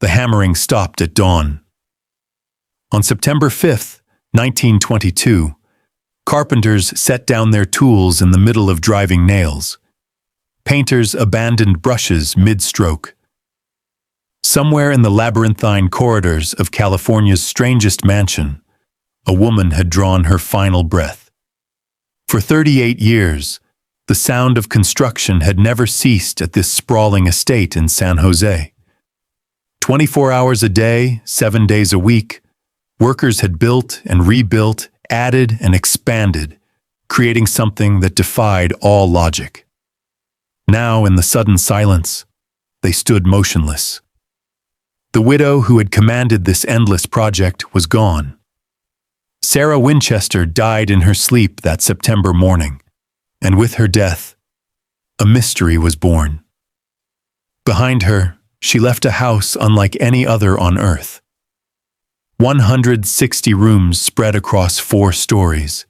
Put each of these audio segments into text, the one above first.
The hammering stopped at dawn. On September 5th, 1922, carpenters set down their tools in the middle of driving nails. Painters abandoned brushes mid-stroke. Somewhere in the labyrinthine corridors of California's strangest mansion, a woman had drawn her final breath. For 38 years, the sound of construction had never ceased at this sprawling estate in San Jose. 24 hours a day, 7 days a week, workers had built and rebuilt, added and expanded, creating something that defied all logic. Now, in the sudden silence, they stood motionless. The widow who had commanded this endless project was gone. Sarah Winchester died in her sleep that September morning, and with her death, a mystery was born. Behind her, she left a house unlike any other on earth. 160 rooms spread across 4 stories.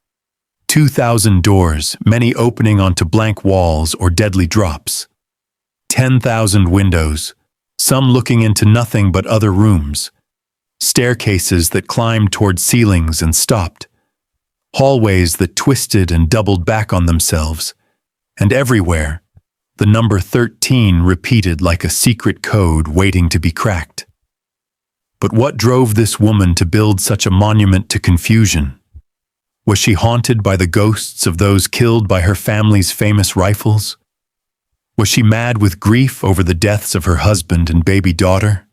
2,000 doors, many opening onto blank walls or deadly drops. 10,000 windows, some looking into nothing but other rooms. Staircases that climbed toward ceilings and stopped. Hallways that twisted and doubled back on themselves. And everywhere, the number 13 repeated like a secret code waiting to be cracked. But what drove this woman to build such a monument to confusion? Was she haunted by the ghosts of those killed by her family's famous rifles? Was she mad with grief over the deaths of her husband and baby daughter?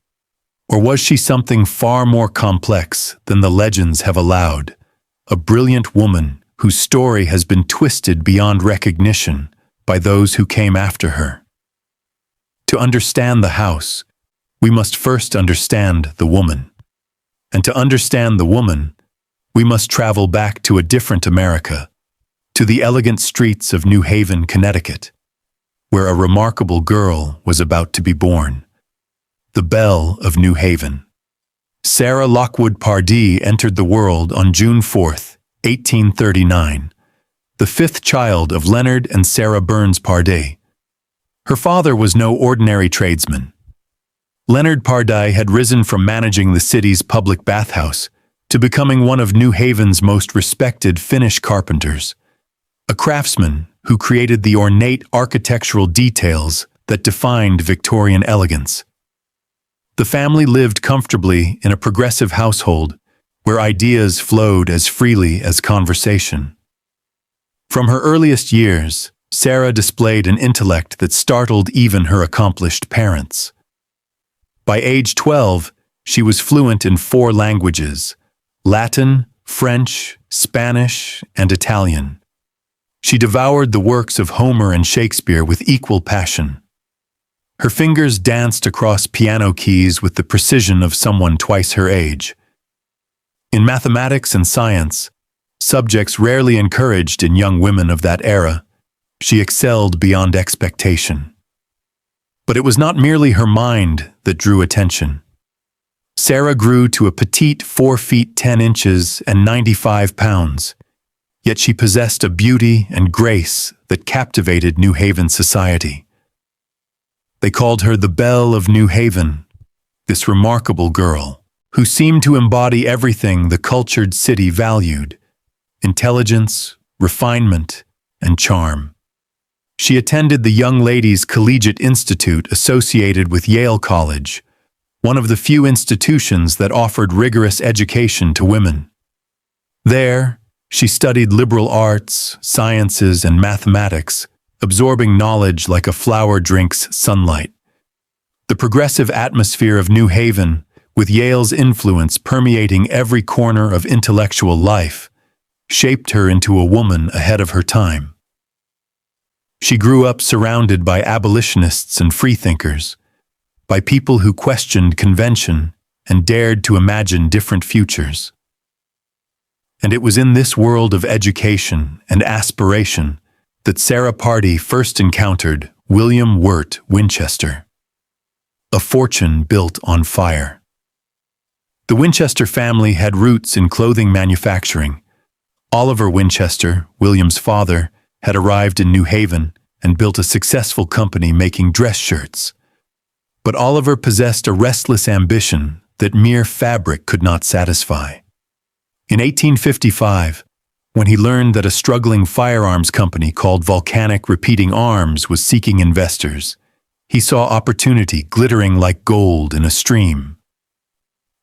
Or was she something far more complex than the legends have allowed? A brilliant woman whose story has been twisted beyond recognition by those who came after her. To understand the house, we must first understand the woman. And to understand the woman, we must travel back to a different America, to the elegant streets of New Haven, Connecticut, where a remarkable girl was about to be born. The Belle of New Haven. Sarah Lockwood Pardee entered the world on June 4, 1839, the 5th child of Leonard and Sarah Burns Pardee. Her father was no ordinary tradesman. Leonard Pardee had risen from managing the city's public bathhouse to becoming one of New Haven's most respected Finnish carpenters, a craftsman who created the ornate architectural details that defined Victorian elegance. The family lived comfortably in a progressive household where ideas flowed as freely as conversation. From her earliest years, Sarah displayed an intellect that startled even her accomplished parents. By age 12, she was fluent in 4 languages: Latin, French, Spanish, and Italian. She devoured the works of Homer and Shakespeare with equal passion. Her fingers danced across piano keys with the precision of someone twice her age. In mathematics and science, subjects rarely encouraged in young women of that era, she excelled beyond expectation. But it was not merely her mind that drew attention. Sarah grew to a petite 4 feet 10 inches and 95 pounds, yet she possessed a beauty and grace that captivated New Haven society. They called her the Belle of New Haven, this remarkable girl who seemed to embody everything the cultured city valued: intelligence, refinement, and charm. She attended the Young Ladies Collegiate Institute associated with Yale College, one of the few institutions that offered rigorous education to women. There, she studied liberal arts, sciences, and mathematics, absorbing knowledge like a flower drinks sunlight. The progressive atmosphere of New Haven, with Yale's influence permeating every corner of intellectual life, shaped her into a woman ahead of her time. She grew up surrounded by abolitionists and freethinkers, by people who questioned convention and dared to imagine different futures. And it was in this world of education and aspiration that Sarah Pardee first encountered William Wirt Winchester. A fortune built on fire. The Winchester family had roots in clothing manufacturing. Oliver Winchester, William's father, had arrived in New Haven and built a successful company making dress shirts. But Oliver possessed a restless ambition that mere fabric could not satisfy. In 1855, when he learned that a struggling firearms company called Volcanic Repeating Arms was seeking investors, he saw opportunity glittering like gold in a stream.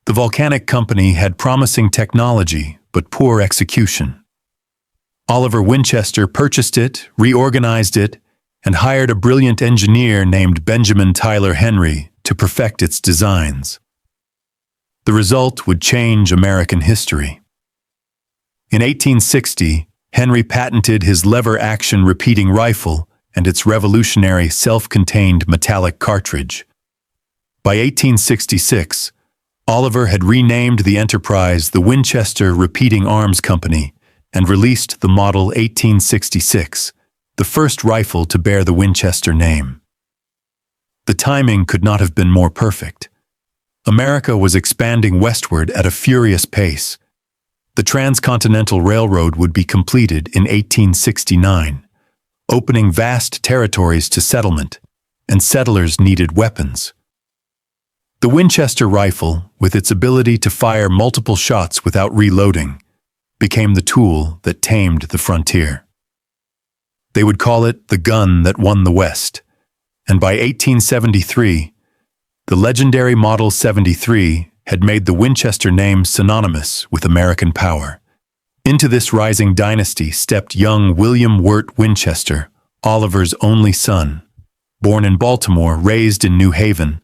The Volcanic company had promising technology but poor execution. Oliver Winchester purchased it, reorganized it, and hired a brilliant engineer named Benjamin Tyler Henry to perfect its designs. The result would change American history. In 1860, Henry patented his lever-action repeating rifle and its revolutionary self-contained metallic cartridge. By 1866, Oliver had renamed the enterprise the Winchester Repeating Arms Company and released the Model 1866, the first rifle to bear the Winchester name. The timing could not have been more perfect. America was expanding westward at a furious pace. The Transcontinental Railroad would be completed in 1869, opening vast territories to settlement, and settlers needed weapons. The Winchester rifle, with its ability to fire multiple shots without reloading, became the tool that tamed the frontier. They would call it the gun that won the West, and by 1873, the legendary Model 73 had made the Winchester name synonymous with American power. Into this rising dynasty stepped young William Wirt Winchester, Oliver's only son. Born in Baltimore, raised in New Haven,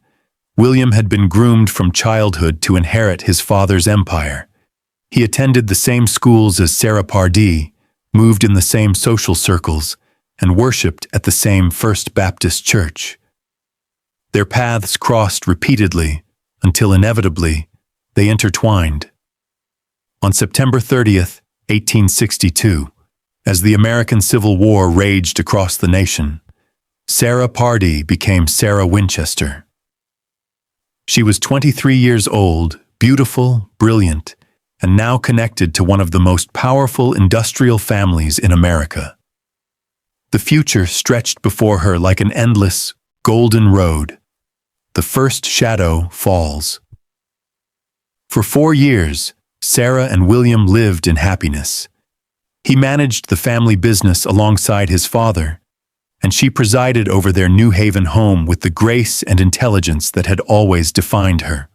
William had been groomed from childhood to inherit his father's empire. He attended the same schools as Sarah Pardee, moved in the same social circles, and worshipped at the same First Baptist Church. Their paths crossed repeatedly, until inevitably, they intertwined. On September 30th, 1862, as the American Civil War raged across the nation, Sarah Pardee became Sarah Winchester. She was 23 years old, beautiful, brilliant, and now connected to one of the most powerful industrial families in America. The future stretched before her like an endless, golden road. The first shadow falls. For 4 years, Sarah and William lived in happiness. He managed the family business alongside his father, and she presided over their New Haven home with the grace and intelligence that had always defined her.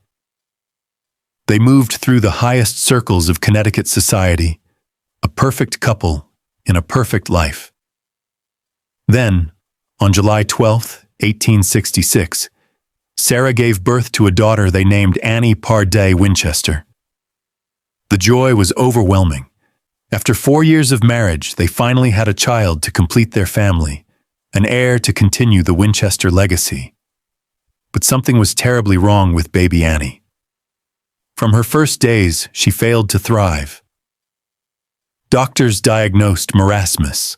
They moved through the highest circles of Connecticut society, a perfect couple in a perfect life. Then, on July 12, 1866, Sarah gave birth to a daughter they named Annie Pardee Winchester. The joy was overwhelming. After 4 years of marriage, they finally had a child to complete their family, an heir to continue the Winchester legacy. But something was terribly wrong with baby Annie. From her first days, she failed to thrive. Doctors diagnosed marasmus,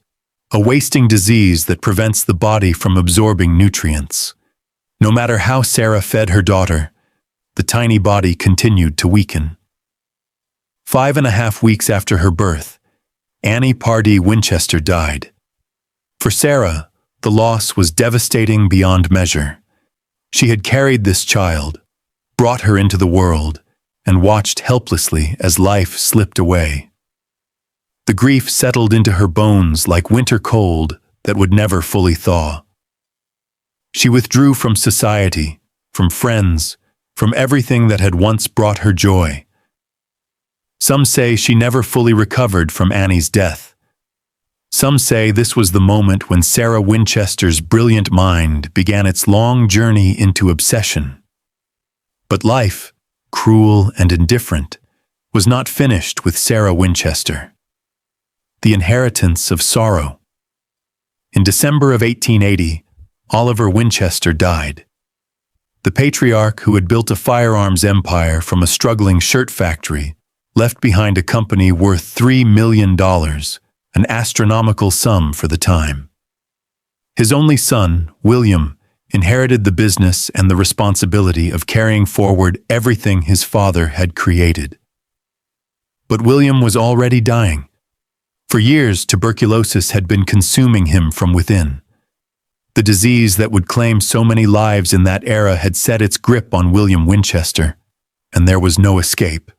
a wasting disease that prevents the body from absorbing nutrients. No matter how Sarah fed her daughter, the tiny body continued to weaken. 5.5 weeks after her birth, Annie Pardee Winchester died. For Sarah, the loss was devastating beyond measure. She had carried this child, brought her into the world, and watched helplessly as life slipped away. The grief settled into her bones like winter cold that would never fully thaw. She withdrew from society, from friends, from everything that had once brought her joy. Some say she never fully recovered from Annie's death. Some say this was the moment when Sarah Winchester's brilliant mind began its long journey into obsession. But life, cruel and indifferent, was not finished with Sarah Winchester. The inheritance of sorrow. In December of 1880, Oliver Winchester died. The patriarch who had built a firearms empire from a struggling shirt factory left behind a company worth $3 million, an astronomical sum for the time. His only son, William, inherited the business and the responsibility of carrying forward everything his father had created. But William was already dying. For years, tuberculosis had been consuming him from within. The disease that would claim so many lives in that era had set its grip on William Winchester, and there was no escape.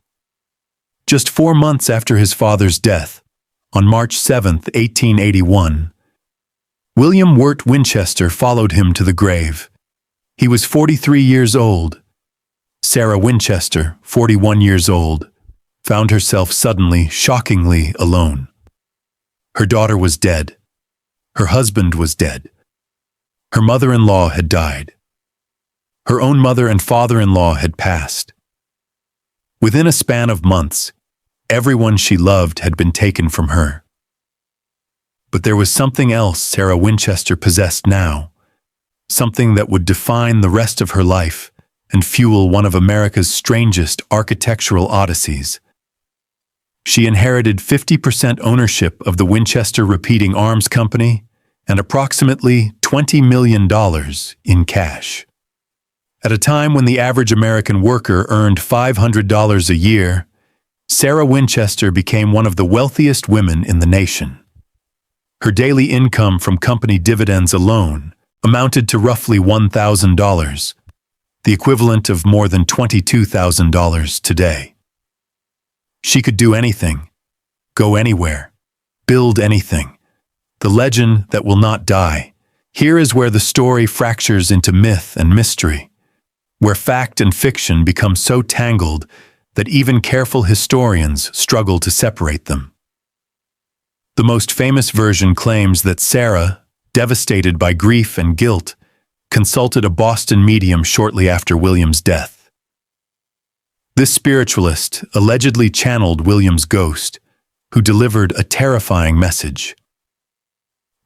Just 4 months after his father's death, on March 7, 1881, William Wirt Winchester followed him to the grave. He was 43 years old. Sarah Winchester, 41 years old, found herself suddenly, shockingly alone. Her daughter was dead. Her husband was dead. Her mother-in-law had died. Her own mother and father-in-law had passed. Within a span of months, everyone she loved had been taken from her. But there was something else Sarah Winchester possessed now, something that would define the rest of her life and fuel one of America's strangest architectural odysseys. She inherited 50% ownership of the Winchester Repeating Arms Company and approximately $20 million in cash. At a time when the average American worker earned $500 a year, Sarah Winchester became one of the wealthiest women in the nation. Her daily income from company dividends alone amounted to roughly $1,000, the equivalent of more than $22,000 today. She could do anything, go anywhere, build anything. The legend that will not die. Here is where the story fractures into myth and mystery, where fact and fiction become so tangled that even careful historians struggle to separate them. The most famous version claims that Sarah, devastated by grief and guilt, consulted a Boston medium shortly after William's death. This spiritualist allegedly channeled William's ghost, who delivered a terrifying message.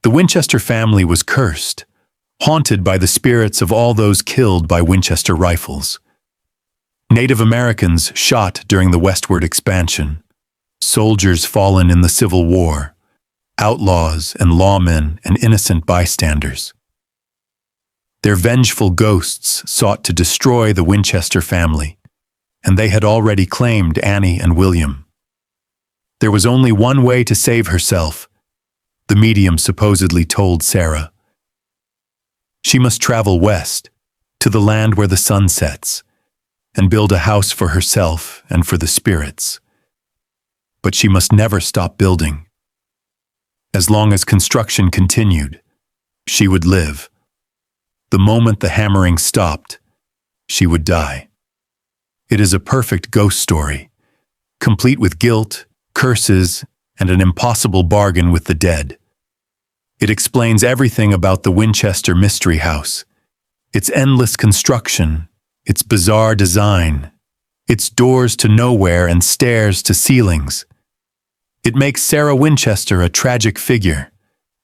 The Winchester family was cursed, haunted by the spirits of all those killed by Winchester rifles. Native Americans shot during the westward expansion, soldiers fallen in the Civil War, outlaws and lawmen and innocent bystanders. Their vengeful ghosts sought to destroy the Winchester family, and they had already claimed Annie and William. There was only one way to save herself, the medium supposedly told Sarah. She must travel west, to the land where the sun sets, and build a house for herself and for the spirits. But she must never stop building. As long as construction continued, she would live. The moment the hammering stopped, she would die. It is a perfect ghost story, complete with guilt, curses, and an impossible bargain with the dead. It explains everything about the Winchester Mystery House, its endless construction, its bizarre design, its doors to nowhere and stairs to ceilings. It makes Sarah Winchester a tragic figure,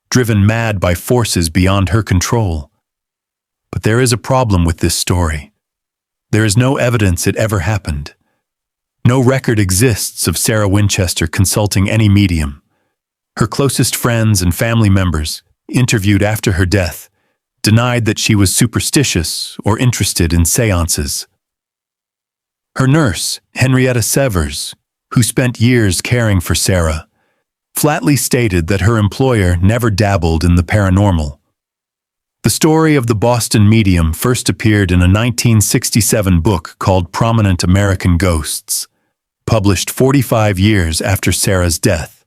driven mad by forces beyond her control. But there is a problem with this story. There is no evidence it ever happened. No record exists of Sarah Winchester consulting any medium. Her closest friends and family members, interviewed after her death, denied that she was superstitious or interested in seances. Her nurse, Henrietta Severs, who spent years caring for Sarah, flatly stated that her employer never dabbled in the paranormal. The story of the Boston medium first appeared in a 1967 book called Prominent American Ghosts, published 45 years after Sarah's death,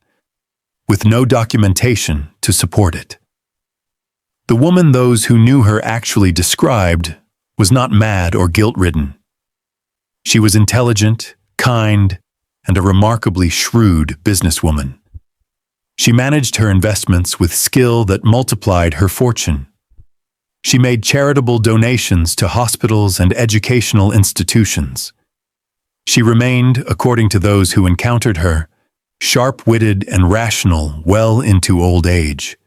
with no documentation to support it. The woman those who knew her actually described was not mad or guilt-ridden. She was intelligent, kind, and a remarkably shrewd businesswoman. She managed her investments with skill that multiplied her fortune. She made charitable donations to hospitals and educational institutions. She remained, according to those who encountered her, sharp-witted and rational well into old age.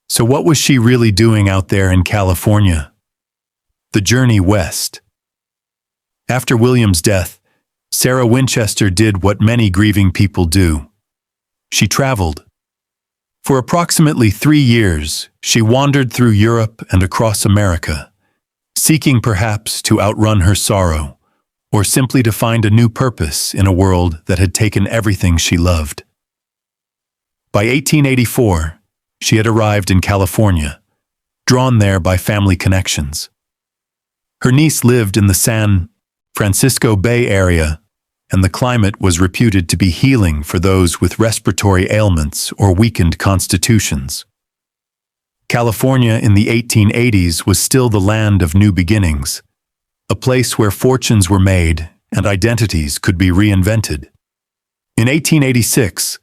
So what was she really doing out there in California? The journey west. After William's death, Sarah Winchester did what many grieving people do. She traveled. For approximately 3 years, she wandered through Europe and across America, seeking perhaps to outrun her sorrow, or simply to find a new purpose in a world that had taken everything she loved. By 1884, she had arrived in California, drawn there by family connections. Her niece lived in the San Francisco Bay Area, and the climate was reputed to be healing for those with respiratory ailments or weakened constitutions. California in the 1880s was still the land of new beginnings, a place where fortunes were made and identities could be reinvented. In 1886,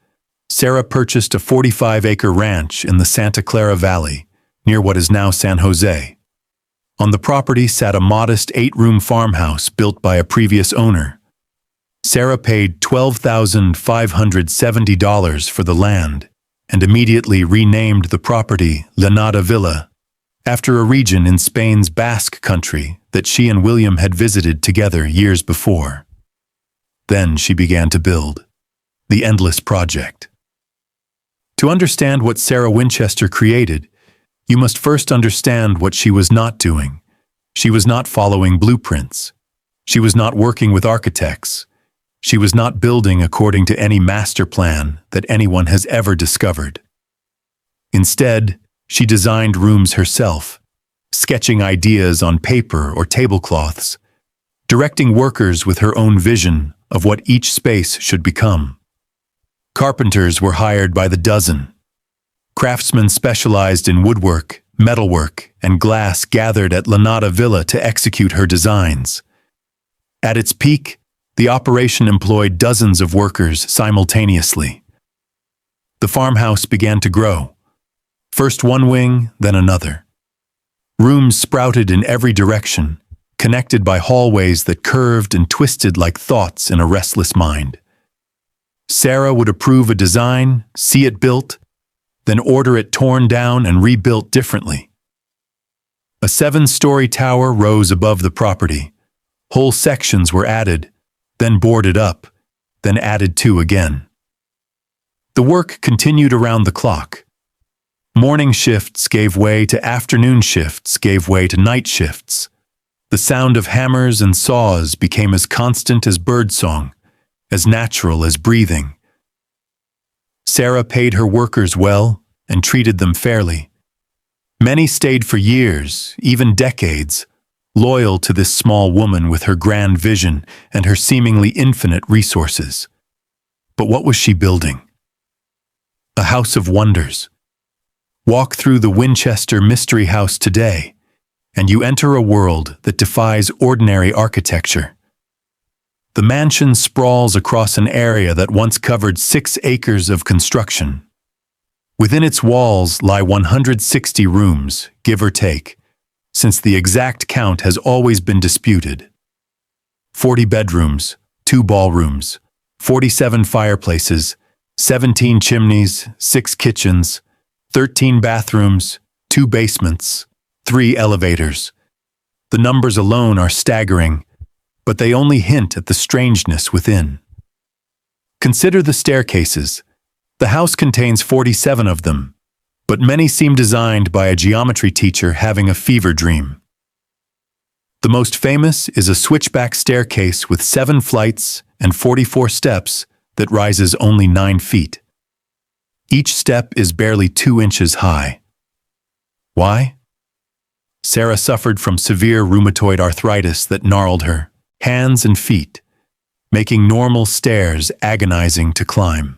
Sarah purchased a 45-acre ranch in the Santa Clara Valley, near what is now San Jose. On the property sat a modest 8-room farmhouse built by a previous owner. Sarah paid $12,570 for the land and immediately renamed the property Lanada Villa, after a region in Spain's Basque Country that she and William had visited together years before. Then she began to build the endless project. To understand what Sarah Winchester created, you must first understand what she was not doing. She was not following blueprints. She was not working with architects. She was not building according to any master plan that anyone has ever discovered. Instead, she designed rooms herself, sketching ideas on paper or tablecloths, directing workers with her own vision of what each space should become. Carpenters were hired by the dozen. Craftsmen specialized in woodwork, metalwork, and glass gathered at Lanada Villa to execute her designs. At its peak, the operation employed dozens of workers simultaneously. The farmhouse began to grow. First one wing, then another. Rooms sprouted in every direction, connected by hallways that curved and twisted like thoughts in a restless mind. Sarah would approve a design, see it built, then order it torn down and rebuilt differently. A 7-story tower rose above the property. Whole sections were added, then boarded up, then added to again. The work continued around the clock. Morning shifts gave way to afternoon shifts, gave way to night shifts. The sound of hammers and saws became as constant as birdsong, as natural as breathing. Sarah paid her workers well and treated them fairly. Many stayed for years, even decades, loyal to this small woman with her grand vision and her seemingly infinite resources. But what was she building? A house of wonders. Walk through the Winchester Mystery House today, and you enter a world that defies ordinary architecture. The mansion sprawls across an area that once covered 6 acres of construction. Within its walls lie 160 rooms, give or take, since the exact count has always been disputed. 40 bedrooms, 2 ballrooms, 47 fireplaces, 17 chimneys, 6 kitchens, 13 bathrooms, 2 basements, 3 elevators. The numbers alone are staggering, but they only hint at the strangeness within. Consider the staircases. The house contains 47 of them, but many seem designed by a geometry teacher having a fever dream. The most famous is a switchback staircase with 7 flights and 44 steps that rises only 9 feet. Each step is barely 2 inches high. Why? Sarah suffered from severe rheumatoid arthritis that gnarled her hands and feet, making normal stairs agonizing to climb.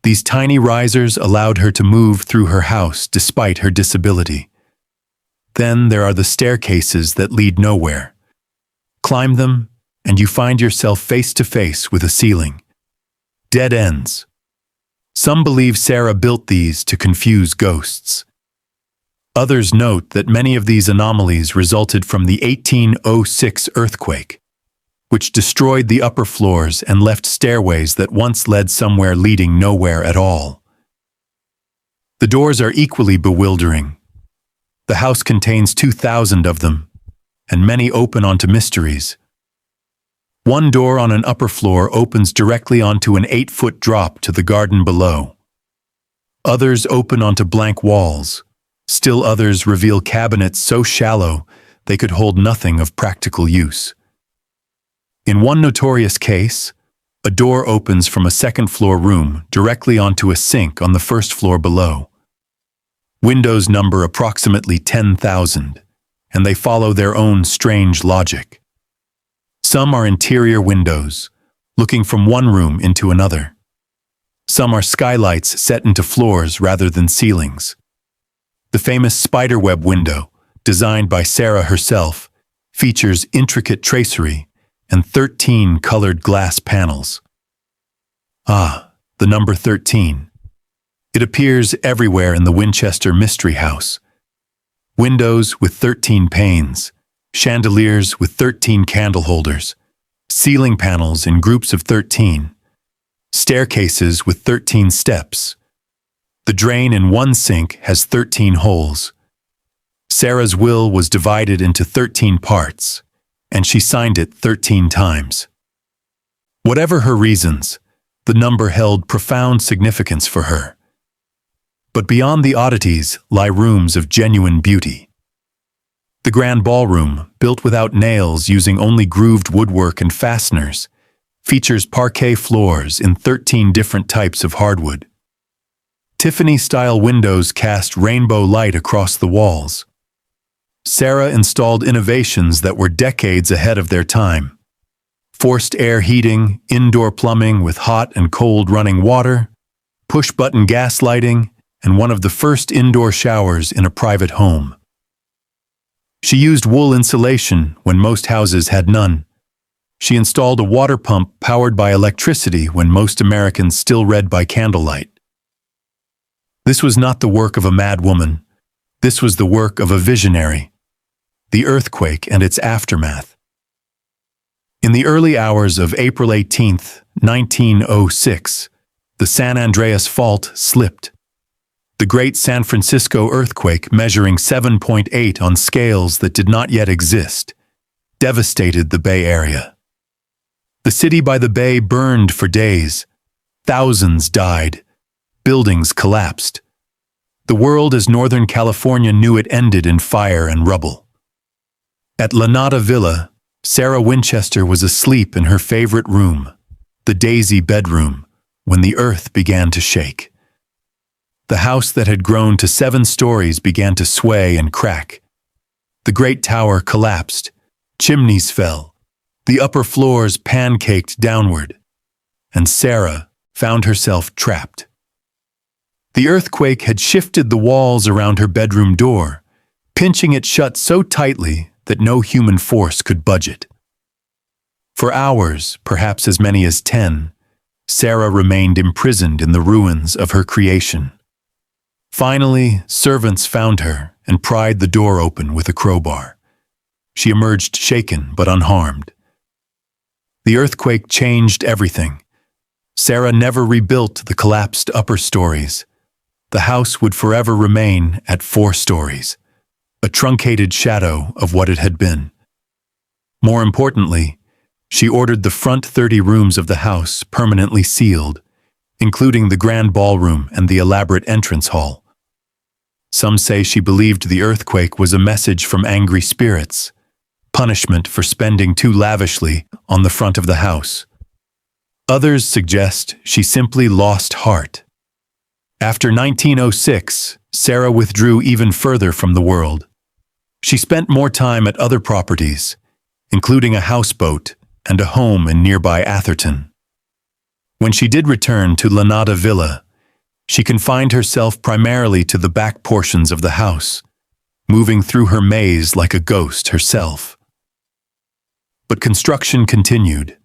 These tiny risers allowed her to move through her house despite her disability. Then there are the staircases that lead nowhere. Climb them, and you find yourself face to face with a ceiling. Dead ends. Some believe Sarah built these to confuse ghosts. Others note that many of these anomalies resulted from the 1806 earthquake, which destroyed the upper floors and left stairways that once led somewhere leading nowhere at all. The doors are equally bewildering. The house contains 2,000 of them, and many open onto mysteries. One door on an upper floor opens directly onto an 8-foot drop to the garden below. Others open onto blank walls. Still others reveal cabinets so shallow they could hold nothing of practical use. In one notorious case, a door opens from a second-floor room directly onto a sink on the first floor below. Windows number approximately 10,000, and they follow their own strange logic. Some are interior windows, looking from one room into another. Some are skylights set into floors rather than ceilings. The famous spiderweb window, designed by Sarah herself, features intricate tracery and 13 colored glass panels. Ah, the number 13. It appears everywhere in the Winchester Mystery House. Windows with 13 panes, chandeliers with 13 candle holders, ceiling panels in groups of 13, staircases with 13 steps. The drain in one sink has 13 holes. Sarah's will was divided into 13 parts, and she signed it 13 times. Whatever her reasons, the number held profound significance for her. But beyond the oddities lie rooms of genuine beauty. The grand ballroom, built without nails using only grooved woodwork and fasteners, features parquet floors in 13 different types of hardwood. Tiffany-style windows cast rainbow light across the walls. Sarah installed innovations that were decades ahead of their time. Forced air heating, indoor plumbing with hot and cold running water, push-button gas lighting, and one of the first indoor showers in a private home. She used wool insulation when most houses had none. She installed a water pump powered by electricity when most Americans still read by candlelight. This was not the work of a mad woman. This was the work of a visionary. The earthquake and its aftermath. In the early hours of April 18, 1906, the San Andreas Fault slipped. The great San Francisco earthquake, measuring 7.8 on scales that did not yet exist, devastated the Bay Area. The city by the bay burned for days. Thousands died. Buildings collapsed. The world as Northern California knew it ended in fire and rubble. At Lanata Villa, Sarah Winchester was asleep in her favorite room, the Daisy bedroom, when the earth began to shake. The house that had grown to 7 stories began to sway and crack. The great tower collapsed. Chimneys fell. The upper floors pancaked downward. And Sarah found herself trapped. The earthquake had shifted the walls around her bedroom door, pinching it shut so tightly that no human force could budge it. For hours, perhaps as many as 10, Sarah remained imprisoned in the ruins of her creation. Finally, servants found her and pried the door open with a crowbar. She emerged shaken but unharmed. The earthquake changed everything. Sarah never rebuilt the collapsed upper stories. The house would forever remain at 4 stories, a truncated shadow of what it had been. More importantly, she ordered the front 30 rooms of the house permanently sealed, including the grand ballroom and the elaborate entrance hall. Some say she believed the earthquake was a message from angry spirits, punishment for spending too lavishly on the front of the house. Others suggest she simply lost heart. After 1906, Sarah withdrew even further from the world. She spent more time at other properties, including a houseboat and a home in nearby Atherton. When she did return to Lanata Villa, she confined herself primarily to the back portions of the house, moving through her maze like a ghost herself. But construction continued.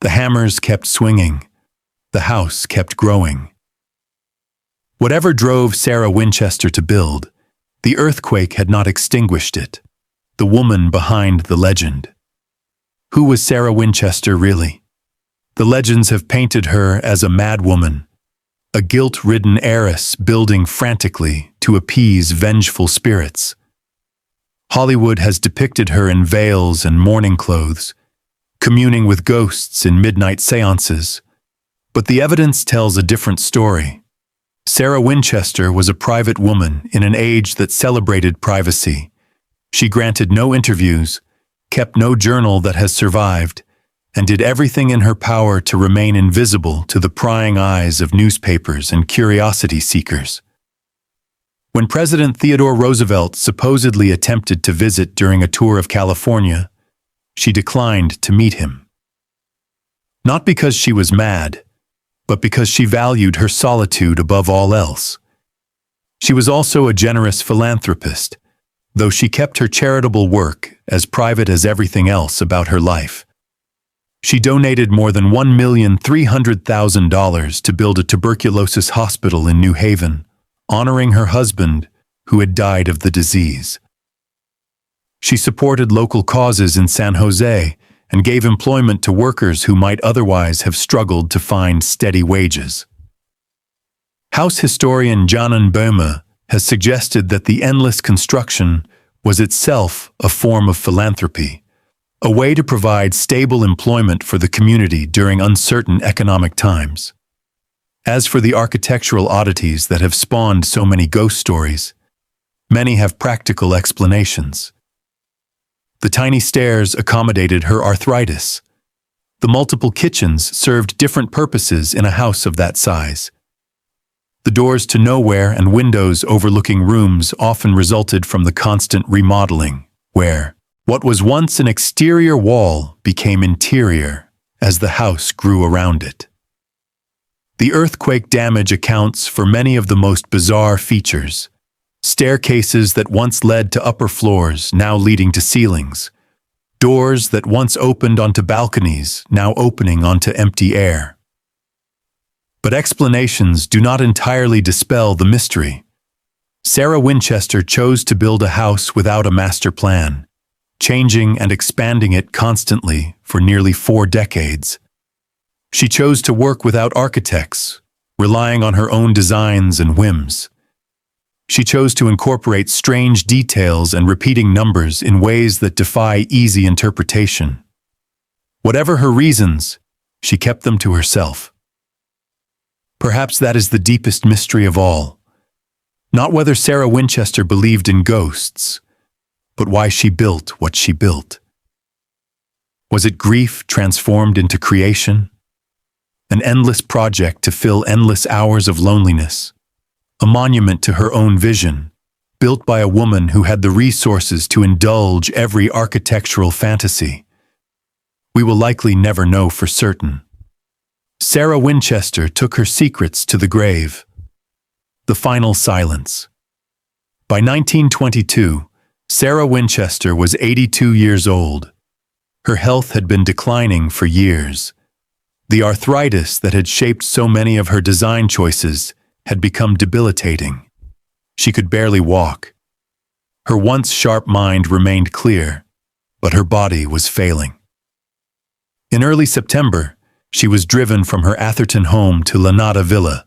The hammers kept swinging. The house kept growing. Whatever drove Sarah Winchester to build, the earthquake had not extinguished it. The woman behind the legend. Who was Sarah Winchester really? The legends have painted her as a mad woman, a guilt-ridden heiress building frantically to appease vengeful spirits. Hollywood has depicted her in veils and mourning clothes, communing with ghosts in midnight seances. But the evidence tells a different story. Sarah Winchester was a private woman in an age that celebrated privacy. She granted no interviews, kept no journal that has survived, and did everything in her power to remain invisible to the prying eyes of newspapers and curiosity seekers. When President Theodore Roosevelt supposedly attempted to visit during a tour of California, she declined to meet him. Not because she was mad, but because she valued her solitude above all else. She was also a generous philanthropist, though she kept her charitable work as private as everything else about her life. She donated more than $1,300,000 to build a tuberculosis hospital in New Haven, honoring her husband, who had died of the disease. She supported local causes in San Jose and gave employment to workers who might otherwise have struggled to find steady wages. House historian Janan Boehme has suggested that the endless construction was itself a form of philanthropy, a way to provide stable employment for the community during uncertain economic times. As for the architectural oddities that have spawned so many ghost stories, many have practical explanations. The tiny stairs accommodated her arthritis. The multiple kitchens served different purposes in a house of that size. The doors to nowhere and windows overlooking rooms often resulted from the constant remodeling, where what was once an exterior wall became interior as the house grew around it. The earthquake damage accounts for many of the most bizarre features. Staircases that once led to upper floors now leading to ceilings. Doors that once opened onto balconies now opening onto empty air. But explanations do not entirely dispel the mystery. Sarah Winchester chose to build a house without a master plan, changing and expanding it constantly for nearly 4 decades. She chose to work without architects, relying on her own designs and whims. She chose to incorporate strange details and repeating numbers in ways that defy easy interpretation. Whatever her reasons, she kept them to herself. Perhaps that is the deepest mystery of all. Not whether Sarah Winchester believed in ghosts, but why she built what she built. Was it grief transformed into creation? An endless project to fill endless hours of loneliness? A monument to her own vision, built by a woman who had the resources to indulge every architectural fantasy? We will likely never know for certain. Sarah Winchester took her secrets to the grave. The final silence. By 1922, Sarah Winchester was 82 years old. Her health had been declining for years. The arthritis that had shaped so many of her design choices had become debilitating. She could barely walk. Her once sharp mind remained clear, but her body was failing. In early September, she was driven from her Atherton home to Lanada Villa,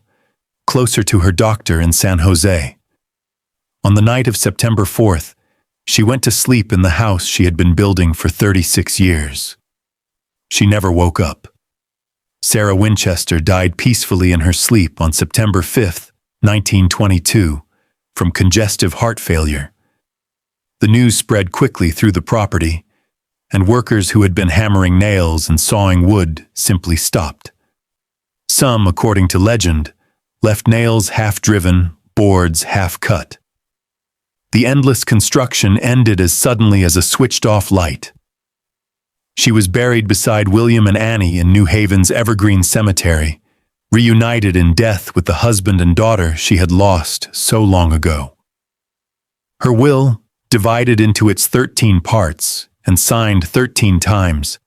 closer to her doctor in San Jose. On the night of September 4th, she went to sleep in the house she had been building for 36 years. She never woke up. Sarah Winchester died peacefully in her sleep on September 5, 1922, from congestive heart failure. The news spread quickly through the property, and workers who had been hammering nails and sawing wood simply stopped. Some, according to legend, left nails half-driven, boards half-cut. The endless construction ended as suddenly as a switched-off light. She was buried beside William and Annie in New Haven's Evergreen Cemetery, reunited in death with the husband and daughter she had lost so long ago. Her will, divided into its 13 parts and signed 13 times,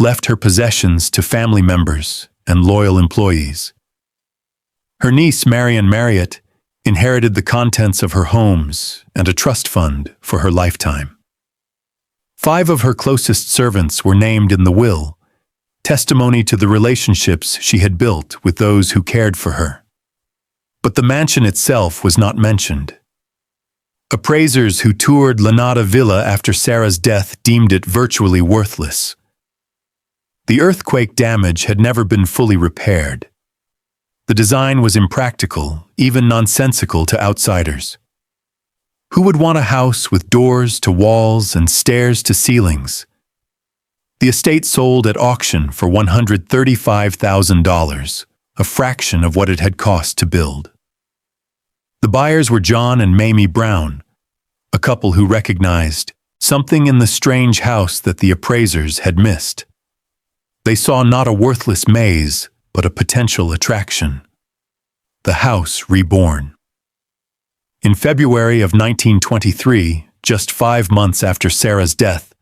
left her possessions to family members and loyal employees. Her niece, Marion Marriott, inherited the contents of her homes and a trust fund for her lifetime. 5 of her closest servants were named in the will, testimony to the relationships she had built with those who cared for her. But the mansion itself was not mentioned. Appraisers who toured Lanada Villa after Sarah's death deemed it virtually worthless. The earthquake damage had never been fully repaired. The design was impractical, even nonsensical to outsiders. Who would want a house with doors to walls and stairs to ceilings? The estate sold at auction for $135,000, a fraction of what it had cost to build. The buyers were John and Mamie Brown, a couple who recognized something in the strange house that the appraisers had missed. They saw not a worthless maze, but a potential attraction. The house reborn. In February of 1923, just 5 months after Sarah's death,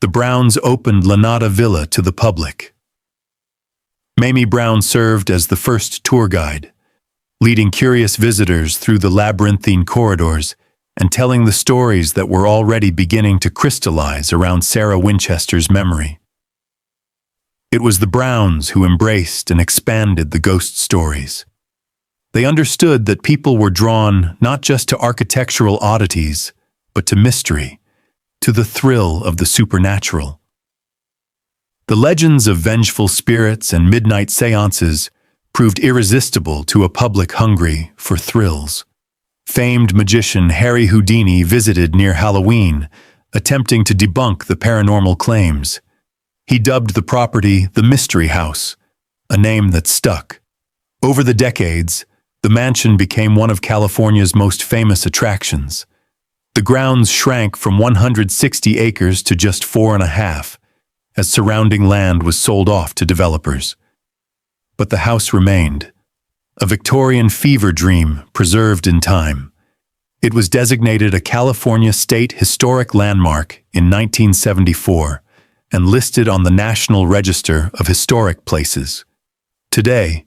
the Browns opened Lanata Villa to the public. Mamie Brown served as the first tour guide, leading curious visitors through the labyrinthine corridors and telling the stories that were already beginning to crystallize around Sarah Winchester's memory. It was the Browns who embraced and expanded the ghost stories. They understood that people were drawn not just to architectural oddities, but to mystery, to the thrill of the supernatural. The legends of vengeful spirits and midnight seances proved irresistible to a public hungry for thrills. Famed magician Harry Houdini visited near Halloween, attempting to debunk the paranormal claims. He dubbed the property the Mystery House, a name that stuck. Over the decades, the mansion became one of California's most famous attractions. The grounds shrank from 160 acres to just 4.5, as surrounding land was sold off to developers. But the house remained, a Victorian fever dream preserved in time. It was designated a California State Historic Landmark in 1974 and listed on the National Register of Historic Places. Today,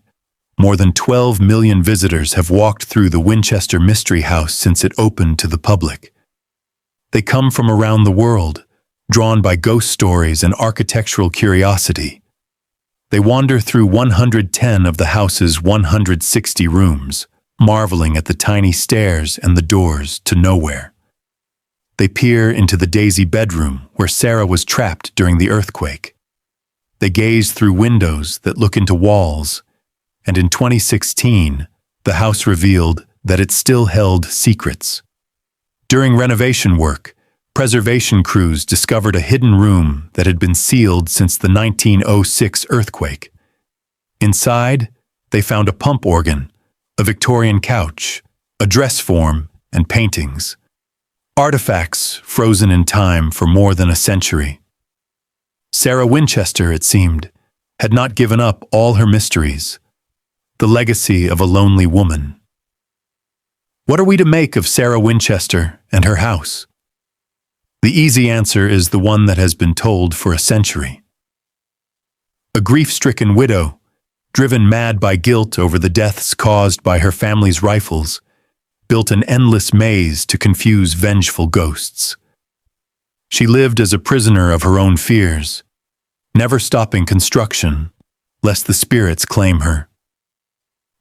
more than 12 million visitors have walked through the Winchester Mystery House since it opened to the public. They come from around the world, drawn by ghost stories and architectural curiosity. They wander through 110 of the house's 160 rooms, marveling at the tiny stairs and the doors to nowhere. They peer into the Daisy bedroom where Sarah was trapped during the earthquake. They gaze through windows that look into walls, and in 2016, the house revealed that it still held secrets. During renovation work, preservation crews discovered a hidden room that had been sealed since the 1906 earthquake. Inside, they found a pump organ, a Victorian couch, a dress form, and paintings. Artifacts frozen in time for more than a century. Sarah Winchester, it seemed, had not given up all her mysteries. The legacy of a lonely woman. What are we to make of Sarah Winchester and her house? The easy answer is the one that has been told for a century. A grief-stricken widow, driven mad by guilt over the deaths caused by her family's rifles, built an endless maze to confuse vengeful ghosts. She lived as a prisoner of her own fears, never stopping construction, lest the spirits claim her.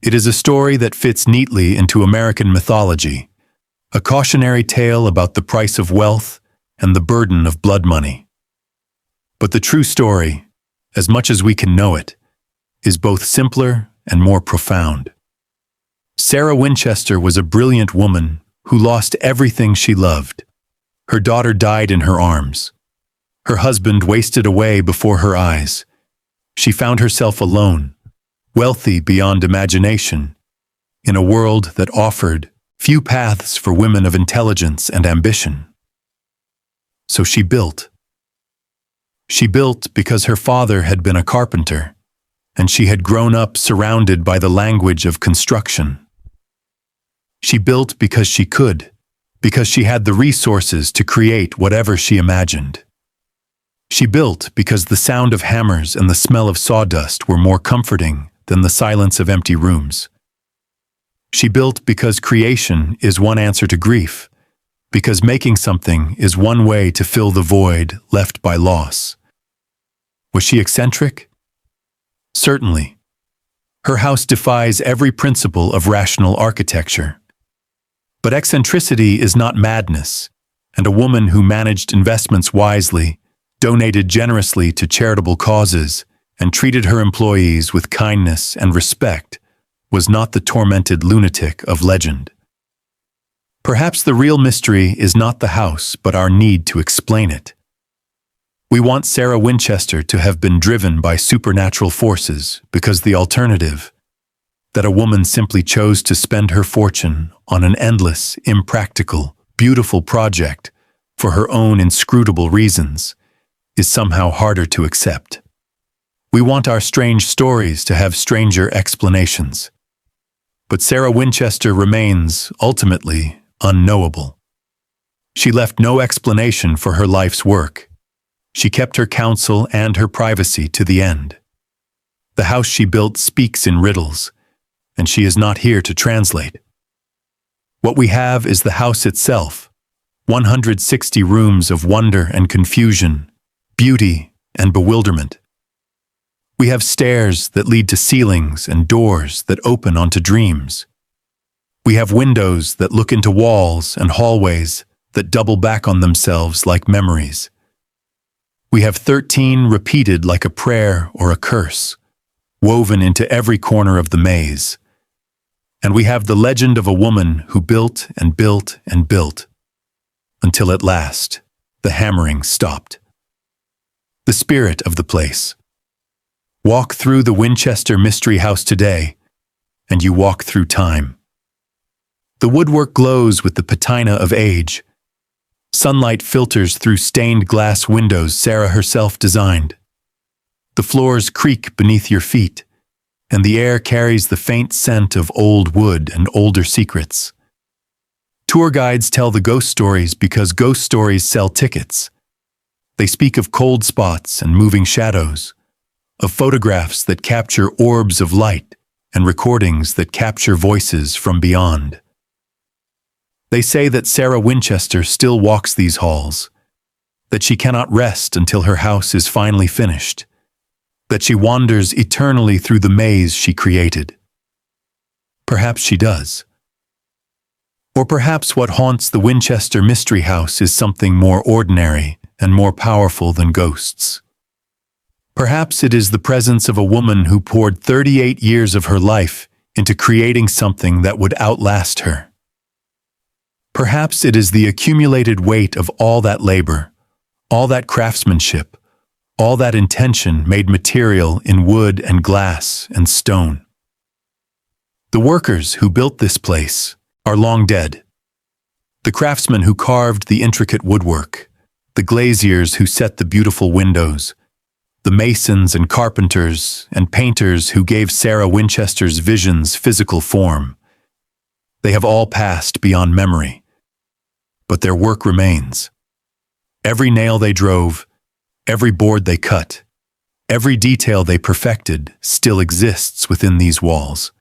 It is a story that fits neatly into American mythology, a cautionary tale about the price of wealth and the burden of blood money. But the true story, as much as we can know it, is both simpler and more profound. Sarah Winchester was a brilliant woman who lost everything she loved. Her daughter died in her arms. Her husband wasted away before her eyes. She found herself alone, wealthy beyond imagination, in a world that offered few paths for women of intelligence and ambition. So she built. She built because her father had been a carpenter, and she had grown up surrounded by the language of construction. She built because she could, because she had the resources to create whatever she imagined. She built because the sound of hammers and the smell of sawdust were more comforting than the silence of empty rooms. She built because creation is one answer to grief, because making something is one way to fill the void left by loss. Was she eccentric? Certainly. Her house defies every principle of rational architecture. But eccentricity is not madness, and a woman who managed investments wisely, donated generously to charitable causes, and treated her employees with kindness and respect was not the tormented lunatic of legend. Perhaps the real mystery is not the house, but our need to explain it. We want Sarah Winchester to have been driven by supernatural forces because the alternative, that a woman simply chose to spend her fortune on an endless, impractical, beautiful project for her own inscrutable reasons is somehow harder to accept. We want our strange stories to have stranger explanations. But Sarah Winchester remains, ultimately, unknowable. She left no explanation for her life's work. She kept her counsel and her privacy to the end. The house she built speaks in riddles, and she is not here to translate. What we have is the house itself, 160 rooms of wonder and confusion, beauty and bewilderment. We have stairs that lead to ceilings and doors that open onto dreams. We have windows that look into walls and hallways that double back on themselves like memories. We have 13 repeated like a prayer or a curse, woven into every corner of the maze. And we have the legend of a woman who built and built and built, until at last the hammering stopped. The spirit of the place. Walk through the Winchester Mystery House today, and you walk through time. The woodwork glows with the patina of age. Sunlight filters through stained glass windows Sarah herself designed. The floors creak beneath your feet, and the air carries the faint scent of old wood and older secrets. Tour guides tell the ghost stories because ghost stories sell tickets. They speak of cold spots and moving shadows, of photographs that capture orbs of light and recordings that capture voices from beyond. They say that Sarah Winchester still walks these halls, that she cannot rest until her house is finally finished, that she wanders eternally through the maze she created. Perhaps she does. Or perhaps what haunts the Winchester Mystery House is something more ordinary and more powerful than ghosts. Perhaps it is the presence of a woman who poured 38 years of her life into creating something that would outlast her. Perhaps it is the accumulated weight of all that labor, all that craftsmanship, all that intention made material in wood and glass and stone. The workers who built this place are long dead. The craftsmen who carved the intricate woodwork, the glaziers who set the beautiful windows, the masons and carpenters and painters who gave Sarah Winchester's visions physical form. They have all passed beyond memory. But their work remains. Every nail they drove, every board they cut, every detail they perfected still exists within these walls.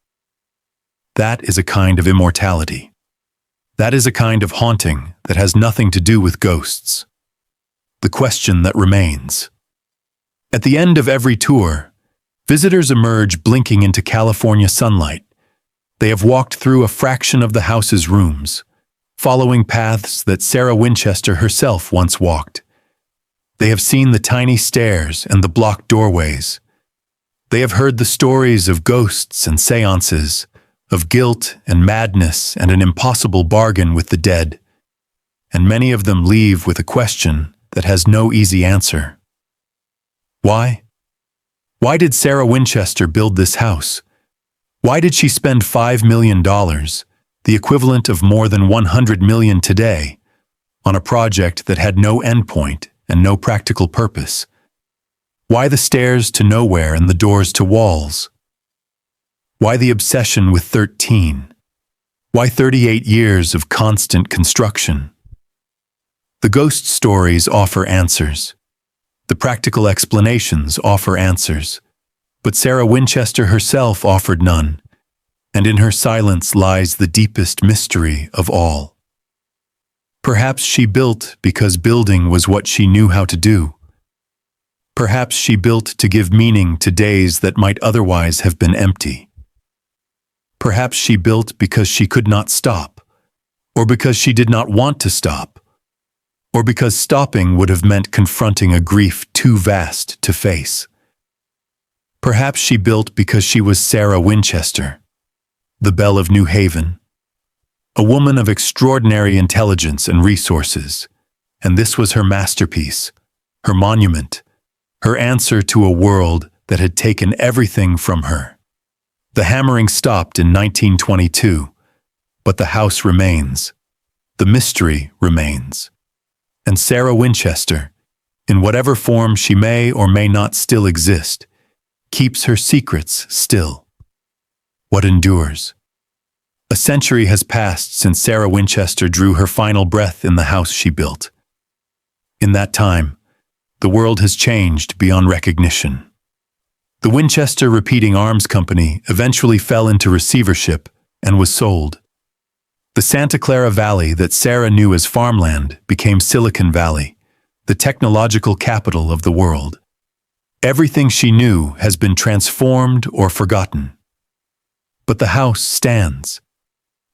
That is a kind of immortality. That is a kind of haunting that has nothing to do with ghosts. The question that remains. At the end of every tour, visitors emerge blinking into California sunlight. They have walked through a fraction of the house's rooms, following paths that Sarah Winchester herself once walked. They have seen the tiny stairs and the blocked doorways. They have heard the stories of ghosts and seances, of guilt and madness and an impossible bargain with the dead. And many of them leave with a question that has no easy answer. Why? Why did Sarah Winchester build this house? Why did she spend $5 million, the equivalent of more than 100 million today, on a project that had no endpoint and no practical purpose? Why the stairs to nowhere and the doors to walls? Why the obsession with 13? Why 38 years of constant construction? The ghost stories offer answers. The practical explanations offer answers. But Sarah Winchester herself offered none, and in her silence lies the deepest mystery of all. Perhaps she built because building was what she knew how to do. Perhaps she built to give meaning to days that might otherwise have been empty. Perhaps she built because she could not stop, or because she did not want to stop, or because stopping would have meant confronting a grief too vast to face. Perhaps she built because she was Sarah Winchester, the Belle of New Haven, a woman of extraordinary intelligence and resources, and this was her masterpiece, her monument, her answer to a world that had taken everything from her. The hammering stopped in 1922, but the house remains. The mystery remains. And Sarah Winchester, in whatever form she may or may not still exist, keeps her secrets still. What endures? A century has passed since Sarah Winchester drew her final breath in the house she built. In that time, the world has changed beyond recognition. The Winchester Repeating Arms Company eventually fell into receivership and was sold. The Santa Clara Valley that Sarah knew as farmland became Silicon Valley, the technological capital of the world. Everything she knew has been transformed or forgotten. But the house stands.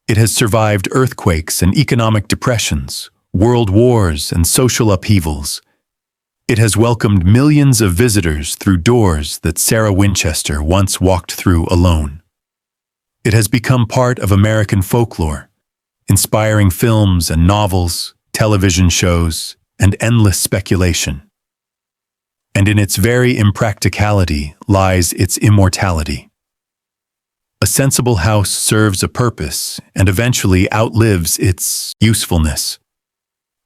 It has survived earthquakes and economic depressions, world wars and social upheavals. It has welcomed millions of visitors through doors that Sarah Winchester once walked through alone. It has become part of American folklore, inspiring films and novels, television shows, and endless speculation. And in its very impracticality lies its immortality. A sensible house serves a purpose and eventually outlives its usefulness.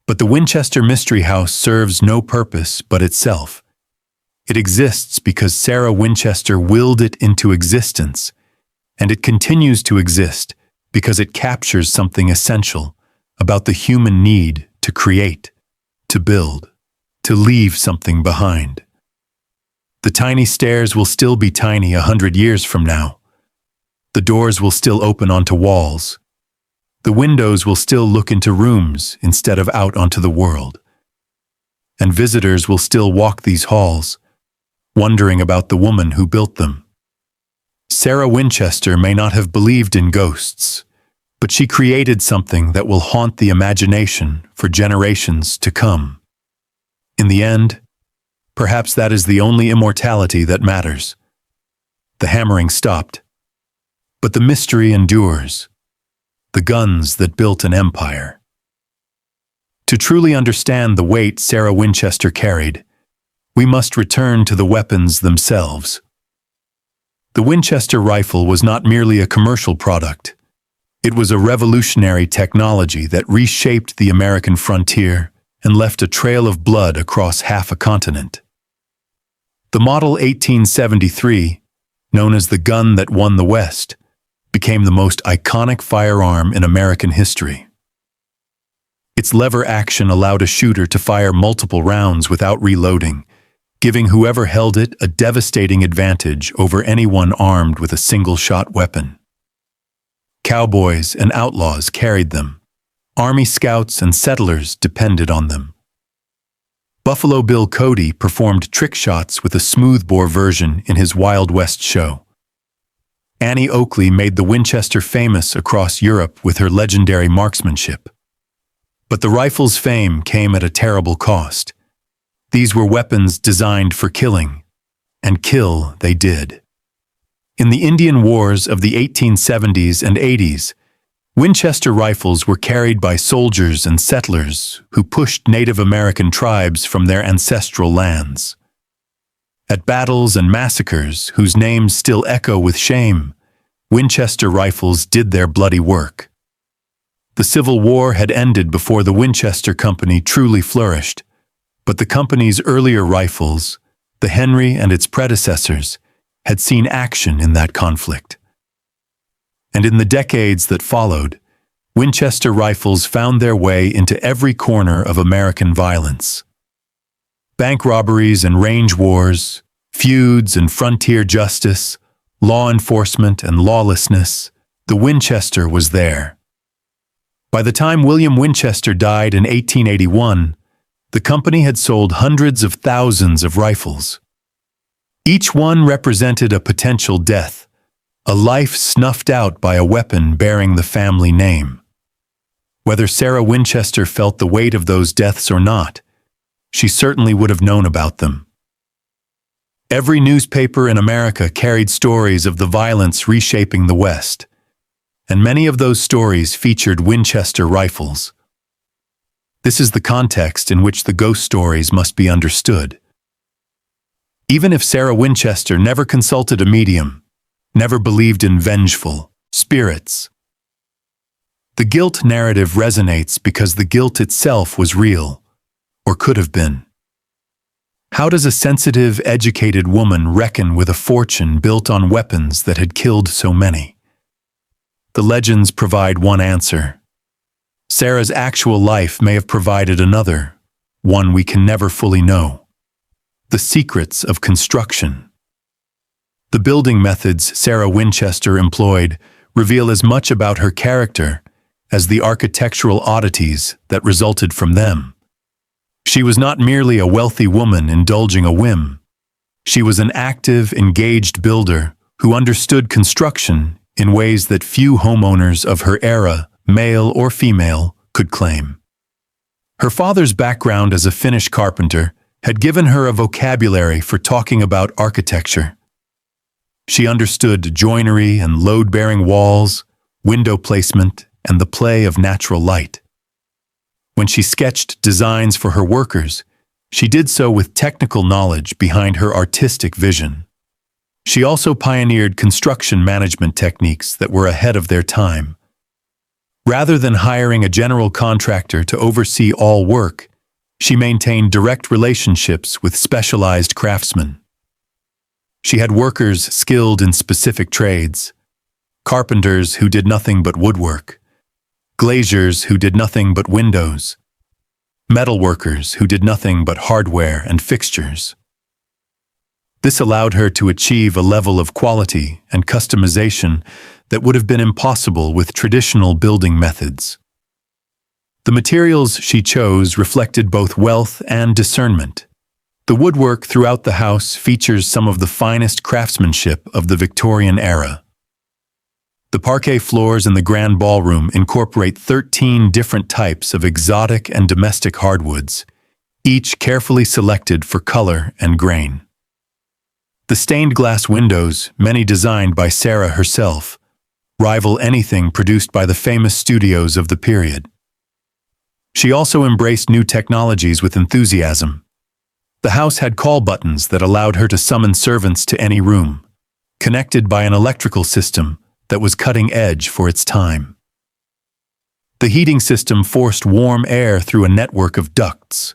But the Winchester Mystery House serves no purpose but itself. It exists because Sarah Winchester willed it into existence, and it continues to exist because it captures something essential about the human need to create, to build, to leave something behind. The tiny stairs will still be tiny 100 years from now. The doors will still open onto walls. The windows will still look into rooms instead of out onto the world. And visitors will still walk these halls, wondering about the woman who built them. Sarah Winchester may not have believed in ghosts, but she created something that will haunt the imagination for generations to come. In the end, perhaps that is the only immortality that matters. The hammering stopped, but the mystery endures. The guns that built an empire. To truly understand the weight Sarah Winchester carried, we must return to the weapons themselves. The Winchester rifle was not merely a commercial product. It was a revolutionary technology that reshaped the American frontier and left a trail of blood across half a continent. The Model 1873, known as the gun that won the West, became the most iconic firearm in American history. Its lever action allowed a shooter to fire multiple rounds without reloading, giving whoever held it a devastating advantage over anyone armed with a single-shot weapon. Cowboys and outlaws carried them. Army scouts and settlers depended on them. Buffalo Bill Cody performed trick shots with a smoothbore version in his Wild West show. Annie Oakley made the Winchester famous across Europe with her legendary marksmanship. But the rifle's fame came at a terrible cost. These were weapons designed for killing, and kill they did. In the Indian Wars of the 1870s and 80s, Winchester rifles were carried by soldiers and settlers who pushed Native American tribes from their ancestral lands. At battles and massacres whose names still echo with shame, Winchester rifles did their bloody work. The Civil War had ended before the Winchester Company truly flourished, but the company's earlier rifles, the Henry and its predecessors, had seen action in that conflict. And in the decades that followed, Winchester rifles found their way into every corner of American violence. Bank robberies and range wars, feuds and frontier justice, law enforcement and lawlessness, the Winchester was there. By the time William Winchester died in 1881, the company had sold hundreds of thousands of rifles. Each one represented a potential death, a life snuffed out by a weapon bearing the family name. Whether Sarah Winchester felt the weight of those deaths or not, she certainly would have known about them. Every newspaper in America carried stories of the violence reshaping the West, and many of those stories featured Winchester rifles. This is the context in which the ghost stories must be understood. Even if Sarah Winchester never consulted a medium, never believed in vengeful spirits. The guilt narrative resonates because the guilt itself was real, or could have been. How does a sensitive, educated woman reckon with a fortune built on weapons that had killed so many? The legends provide one answer. Sarah's actual life may have provided another, one we can never fully know. The secrets of construction. The building methods Sarah Winchester employed reveal as much about her character as the architectural oddities that resulted from them. She was not merely a wealthy woman indulging a whim. She was an active, engaged builder who understood construction in ways that few homeowners of her era, male or female, could claim. Her father's background as a Finnish carpenter had given her a vocabulary for talking about architecture. She understood joinery and load-bearing walls, window placement, and the play of natural light. When she sketched designs for her workers, she did so with technical knowledge behind her artistic vision. She also pioneered construction management techniques that were ahead of their time. Rather than hiring a general contractor to oversee all work, she maintained direct relationships with specialized craftsmen. She had workers skilled in specific trades, carpenters who did nothing but woodwork, glaziers who did nothing but windows, metalworkers who did nothing but hardware and fixtures. This allowed her to achieve a level of quality and customization that would have been impossible with traditional building methods. The materials she chose reflected both wealth and discernment. The woodwork throughout the house features some of the finest craftsmanship of the Victorian era. The parquet floors in the grand ballroom incorporate 13 different types of exotic and domestic hardwoods, each carefully selected for color and grain. The stained glass windows, many designed by Sarah herself, rival anything produced by the famous studios of the period. She also embraced new technologies with enthusiasm. The house had call buttons that allowed her to summon servants to any room, connected by an electrical system that was cutting edge for its time. The heating system forced warm air through a network of ducts,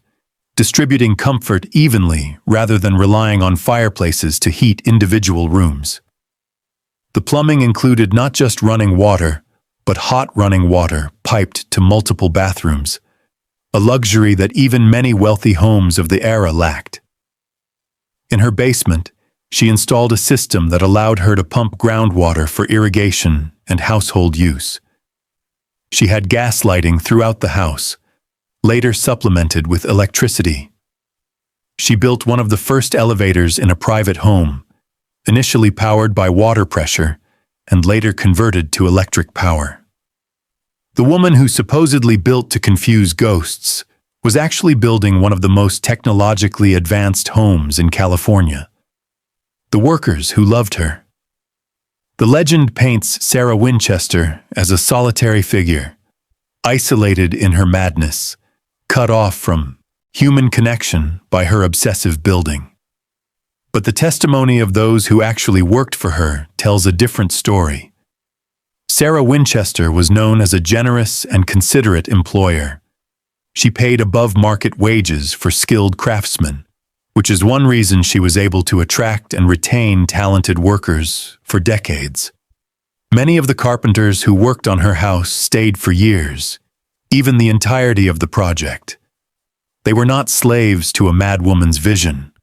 distributing comfort evenly rather than relying on fireplaces to heat individual rooms. The plumbing included not just running water, but hot running water piped to multiple bathrooms, a luxury that even many wealthy homes of the era lacked. In her basement, she installed a system that allowed her to pump groundwater for irrigation and household use. She had gas lighting throughout the house, later supplemented with electricity. She built one of the first elevators in a private home, initially powered by water pressure and later converted to electric power. The woman who supposedly built to confuse ghosts was actually building one of the most technologically advanced homes in California. The workers who loved her. The legend paints Sarah Winchester as a solitary figure, isolated in her madness, cut off from human connection by her obsessive building. But the testimony of those who actually worked for her tells a different story. Sarah Winchester was known as a generous and considerate employer. She paid above-market wages for skilled craftsmen, which is one reason she was able to attract and retain talented workers for decades. Many of the carpenters who worked on her house stayed for years, even the entirety of the project. They were not slaves to a madwoman's vision.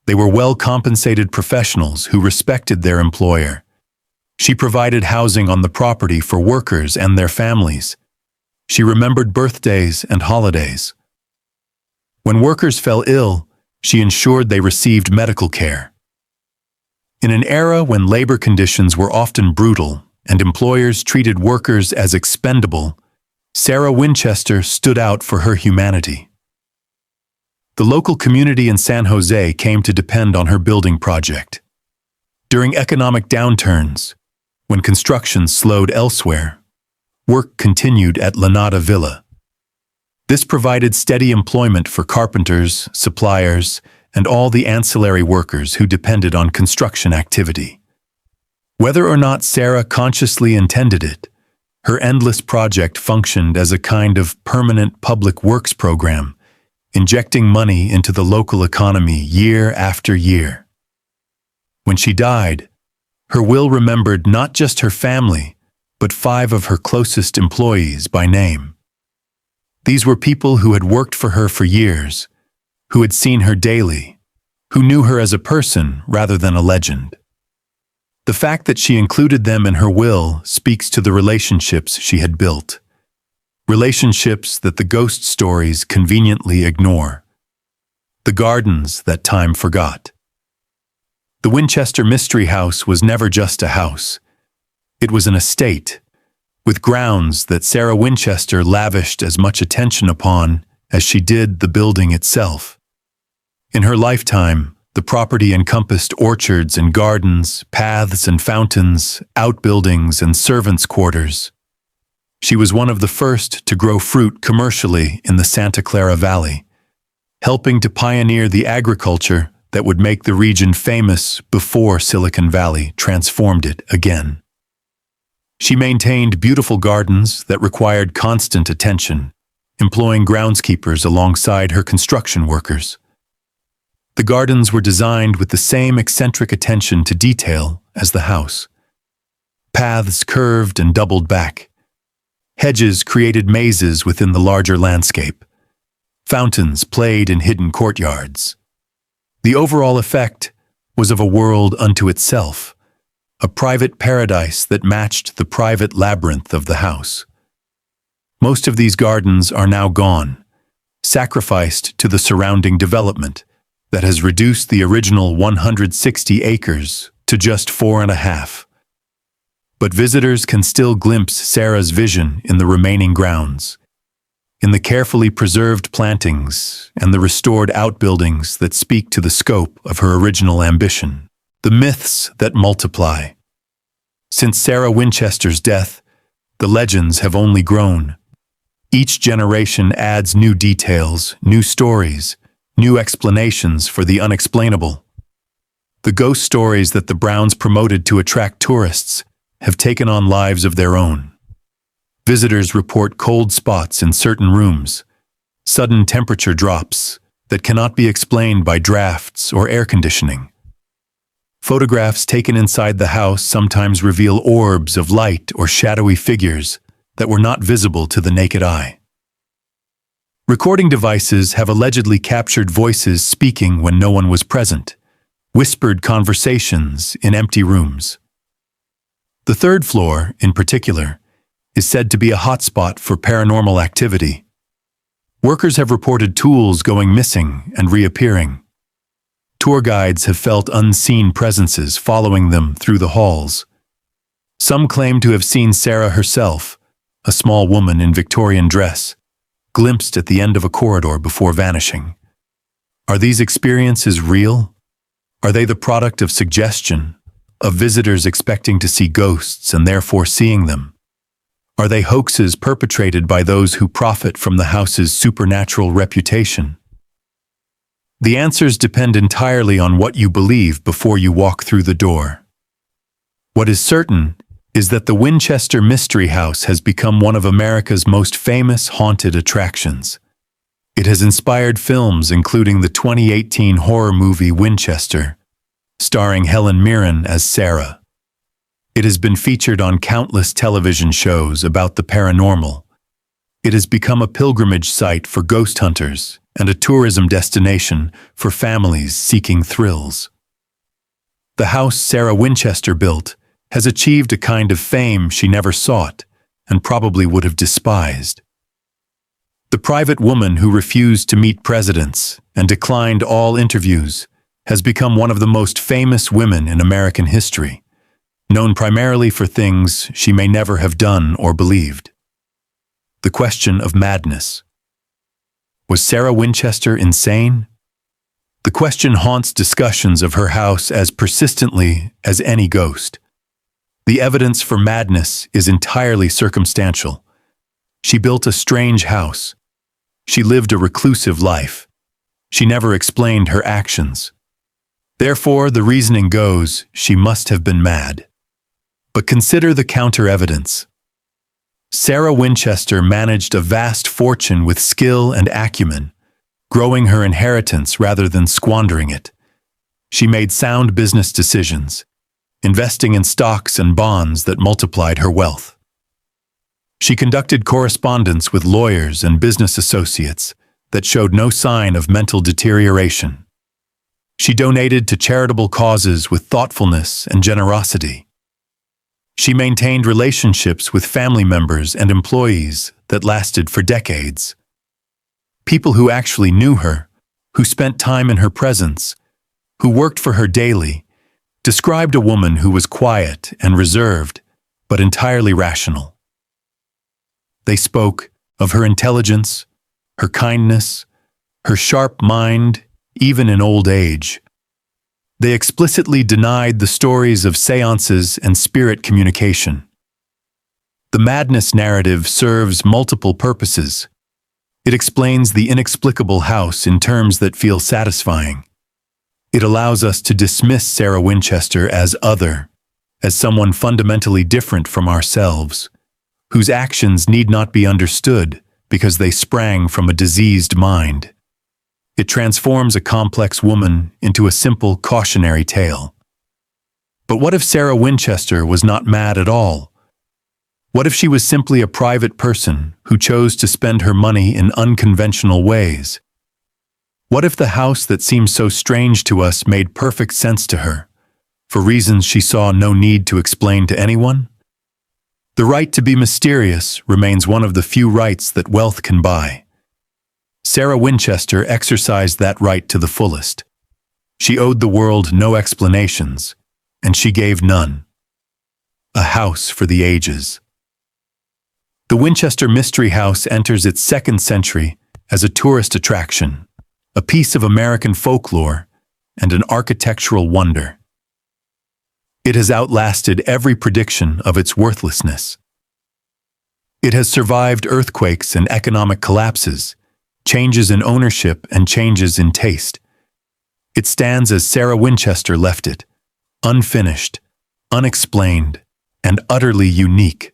They were well-compensated professionals who respected their employer. She provided housing on the property for workers and their families. She remembered birthdays and holidays. When workers fell ill, she ensured they received medical care. In an era when labor conditions were often brutal and employers treated workers as expendable, Sarah Winchester stood out for her humanity. The local community in San Jose came to depend on her building project. During economic downturns, when construction slowed elsewhere, work continued at Lanata Villa. This provided steady employment for carpenters, suppliers, and all the ancillary workers who depended on construction activity. Whether or not Sarah consciously intended it, her endless project functioned as a kind of permanent public works program, injecting money into the local economy year after year. When she died, her will remembered not just her family, but 5 of her closest employees by name. These were people who had worked for her for years, who had seen her daily, who knew her as a person rather than a legend. The fact that she included them in her will speaks to the relationships she had built. Relationships that the ghost stories conveniently ignore. The gardens that time forgot. The Winchester Mystery House was never just a house. It was an estate, with grounds that Sarah Winchester lavished as much attention upon as she did the building itself. In her lifetime, the property encompassed orchards and gardens, paths and fountains, outbuildings and servants' quarters. She was one of the first to grow fruit commercially in the Santa Clara Valley, helping to pioneer the agriculture that would make the region famous before Silicon Valley transformed it again. She maintained beautiful gardens that required constant attention, employing groundskeepers alongside her construction workers. The gardens were designed with the same eccentric attention to detail as the house. Paths curved and doubled back. Hedges created mazes within the larger landscape. Fountains played in hidden courtyards. The overall effect was of a world unto itself, a private paradise that matched the private labyrinth of the house. Most of these gardens are now gone, sacrificed to the surrounding development that has reduced the original 160 acres to just 4.5. But visitors can still glimpse Sarah's vision in the remaining grounds, in the carefully preserved plantings and the restored outbuildings that speak to the scope of her original ambition. The myths that multiply. Since Sarah Winchester's death, the legends have only grown. Each generation adds new details, new stories, new explanations for the unexplainable. The ghost stories that the Browns promoted to attract tourists have taken on lives of their own. Visitors report cold spots in certain rooms, sudden temperature drops that cannot be explained by drafts or air conditioning. Photographs taken inside the house sometimes reveal orbs of light or shadowy figures that were not visible to the naked eye. Recording devices have allegedly captured voices speaking when no one was present, whispered conversations in empty rooms. The 3rd floor, in particular, is said to be a hotspot for paranormal activity. Workers have reported tools going missing and reappearing. Tour guides have felt unseen presences following them through the halls. Some claim to have seen Sarah herself, a small woman in Victorian dress, glimpsed at the end of a corridor before vanishing. Are these experiences real? Are they the product of suggestion, of visitors expecting to see ghosts and therefore seeing them? Are they hoaxes perpetrated by those who profit from the house's supernatural reputation? The answers depend entirely on what you believe before you walk through the door. What is certain is that the Winchester Mystery House has become one of America's most famous haunted attractions. It has inspired films including the 2018 horror movie Winchester, starring Helen Mirren as Sarah. It has been featured on countless television shows about the paranormal. It has become a pilgrimage site for ghost hunters and a tourism destination for families seeking thrills. The house Sarah Winchester built has achieved a kind of fame she never sought and probably would have despised. The private woman who refused to meet presidents and declined all interviews has become one of the most famous women in American history, known primarily for things she may never have done or believed. The question of madness. Was Sarah Winchester insane? The question haunts discussions of her house as persistently as any ghost. The evidence for madness is entirely circumstantial. She built a strange house. She lived a reclusive life. She never explained her actions. Therefore, the reasoning goes, she must have been mad. But consider the counter-evidence. Sarah Winchester managed a vast fortune with skill and acumen, growing her inheritance rather than squandering it. She made sound business decisions, investing in stocks and bonds that multiplied her wealth. She conducted correspondence with lawyers and business associates that showed no sign of mental deterioration. She donated to charitable causes with thoughtfulness and generosity. She maintained relationships with family members and employees that lasted for decades. People who actually knew her, who spent time in her presence, who worked for her daily, described a woman who was quiet and reserved, but entirely rational. They spoke of her intelligence, her kindness, her sharp mind, even in old age. They explicitly denied the stories of seances and spirit communication. The madness narrative serves multiple purposes. It explains the inexplicable house in terms that feel satisfying. It allows us to dismiss Sarah Winchester as other, as someone fundamentally different from ourselves, whose actions need not be understood because they sprang from a diseased mind. It transforms a complex woman into a simple cautionary tale. But what if Sarah Winchester was not mad at all? What if she was simply a private person who chose to spend her money in unconventional ways? What if the house that seems so strange to us made perfect sense to her, for reasons she saw no need to explain to anyone? The right to be mysterious remains one of the few rights that wealth can buy. Sarah Winchester exercised that right to the fullest. She owed the world no explanations, and she gave none. A house for the ages. The Winchester Mystery House enters its second century as a tourist attraction, a piece of American folklore, and an architectural wonder. It has outlasted every prediction of its worthlessness. It has survived earthquakes and economic collapses, changes in ownership and changes in taste. It stands as Sarah Winchester left it, unfinished, unexplained, and utterly unique.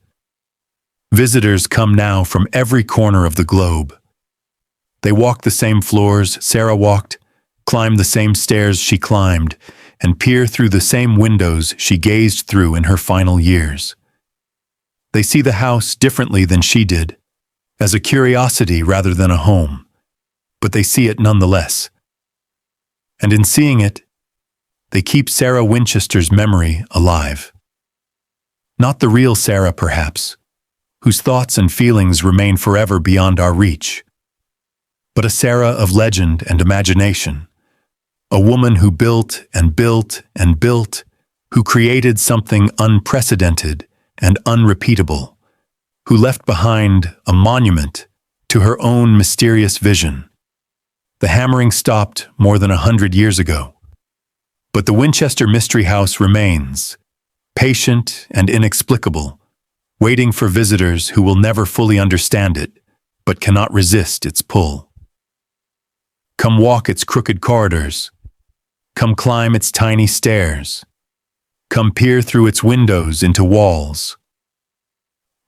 Visitors come now from every corner of the globe. They walk the same floors Sarah walked, climb the same stairs she climbed, and peer through the same windows she gazed through in her final years. They see the house differently than she did, as a curiosity rather than a home, but they see it nonetheless. And in seeing it, they keep Sarah Winchester's memory alive. Not the real Sarah, perhaps, whose thoughts and feelings remain forever beyond our reach, but a Sarah of legend and imagination, a woman who built and built and built, who created something unprecedented and unrepeatable, who left behind a monument to her own mysterious vision. The hammering stopped more than 100 years ago, but the Winchester Mystery House remains, patient and inexplicable, waiting for visitors who will never fully understand it, but cannot resist its pull. Come walk its crooked corridors. Come climb its tiny stairs. Come peer through its windows into walls.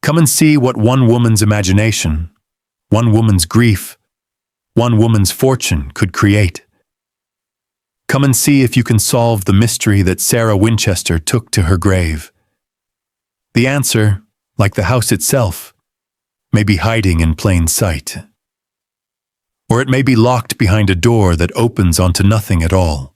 Come and see what one woman's imagination, one woman's grief, one woman's fortune could create. Come and see if you can solve the mystery that Sarah Winchester took to her grave. The answer, like the house itself, may be hiding in plain sight. Or it may be locked behind a door that opens onto nothing at all.